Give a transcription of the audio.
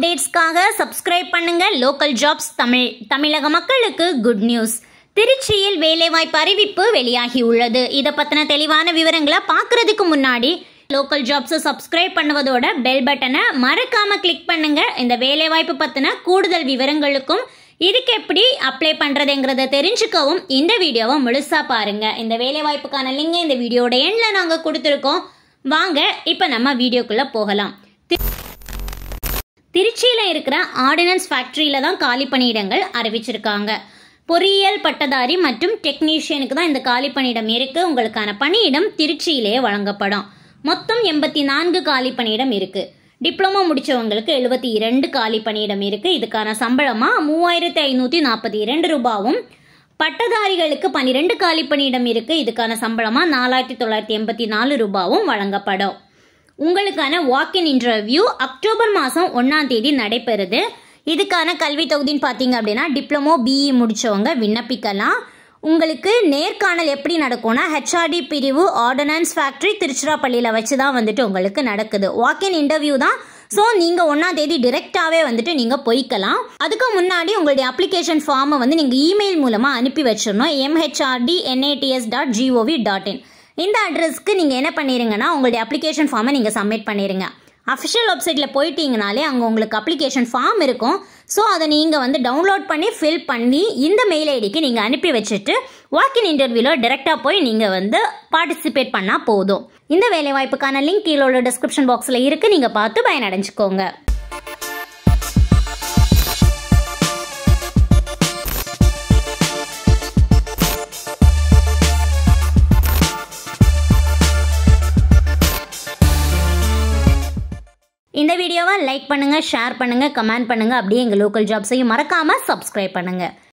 அப்டேட்ஸ்க்காக subscribe பண்ணுங்க local jobs Tamil. தமிழக மக்களுக்கு குட் நியூஸ். திருச்சியில் வேலைவாய்ப்பு அறிவிப்பு வெளியாகி உள்ளது. இதை பத்தின தெளிவான விவரங்களை பார்க்கறதுக்கு முன்னாடி லோக்கல் ஜாப்ஸை சப்ஸ்கிரைப் பண்ணுவதோட பெல் பட்டனை மறக்காம கிளிக் பண்ணுங்க. இந்த வேலைவாய்ப்பு பத்தின கூடுதல் விவரங்களுக்கும் இதுக்கு எப்படி அப்ளை பண்றதுங்கிறத தெரிஞ்சுக்கவும் இந்த வீடியோவை முழுசா பாருங்க. இந்த வேலைவாய்ப்புக்கான லிங்க் இந்த வீடியோட எண்ட்ல நாங்க கொடுத்துருக்கோம். வாங்க இப்ப நம்ம வீடியோக்குள்ள போகலாம். திருச்சியில இருக்கிற ஆர்டினன்ஸ் ஃபேக்டரியில தான் காலி பணியிடங்கள் அறிவிச்சிருக்காங்க. பொறியியல் பட்டதாரி மற்றும் டெக்னீஷியனுக்கு தான் இந்த காலி பணியிடம் இருக்கு. உங்களுக்கான பணியிடம் திருச்சியிலே வழங்கப்படும். மொத்தம் 84 காலி பணியிடம் இருக்கு. டிப்ளமோ முடிச்சவங்களுக்கு 72 காலி பணியிடம் இருக்கு. இதுக்கான சம்பளமா 3542 ரூபாவும், பட்டதாரிகளுக்கு 12 காலி பணியிடம் இருக்கு. இதுக்கான சம்பளமா 4984 ரூபாவும் வழங்கப்படும். உங்களுக்கான வாக்கின் இன்டர்வியூ அக்டோபர் மாதம் 1ஆம் தேதி நடைபெறுது. இதுக்கான கல்வி தகுதின்னு பார்த்தீங்க அப்படின்னா டிப்ளமோ பிஇ முடிச்சவங்க விண்ணப்பிக்கலாம். உங்களுக்கு நேர்காணல் எப்படி நடக்கும்னா ஹெச்ஆர்டி பிரிவு ஆர்டனன்ஸ் ஃபேக்டரி திருச்சிராப்பள்ளியில் வச்சு தான் வந்துட்டு உங்களுக்கு நடக்குது. வாக்கின் இன்டர்வியூ தான். ஸோ நீங்கள் 1ஆம் தேதி டிரெக்டாகவே வந்துட்டு நீங்கள் போய்க்கலாம். அதுக்கு முன்னாடி உங்களுடைய அப்ளிகேஷன் ஃபார்மை வந்து நீங்கள் இமெயில் மூலமாக அனுப்பி வச்சிடணும். mhrd@nats.gov.in இந்த அட்ரஸ்க்கு நீங்கள் என்ன பண்ணிடுங்கன்னா உங்களுடைய அப்ளிகேஷன் ஃபார்மை நீங்கள் சப்மிட் பண்ணிடுங்க. அஃபிஷியல் வெப்சைட்டில் போயிட்டீங்கனாலே அங்கே உங்களுக்கு அப்ளிகேஷன் ஃபார்ம் இருக்கும். ஸோ அதை நீங்கள் வந்து டவுன்லோட் பண்ணி ஃபில் பண்ணி இந்த மெயில் ஐடிக்கு நீங்கள் அனுப்பி வச்சுட்டு வாக்கின் இன்டர்வியூவில் டைரெக்டாக போய் நீங்கள் வந்து பார்ட்டிசிபேட் பண்ணால் போதும். இந்த வேலைவாய்ப்புக்கான லிங்க் கீழே உள்ள டிஸ்கிரிப்ஷன் பாக்ஸில் இருக்குது. நீங்கள் பார்த்து பயனடைஞ்சுக்கோங்க. இந்த வீடியோவை லைக் பண்ணுங்க, ஷேர் பண்ணுங்க, கமெண்ட் பண்ணுங்க. அப்படியே எங்கள் லோக்கல் ஜாப்ஸையும் மறக்காம சப்ஸ்கிரைப் பண்ணுங்க.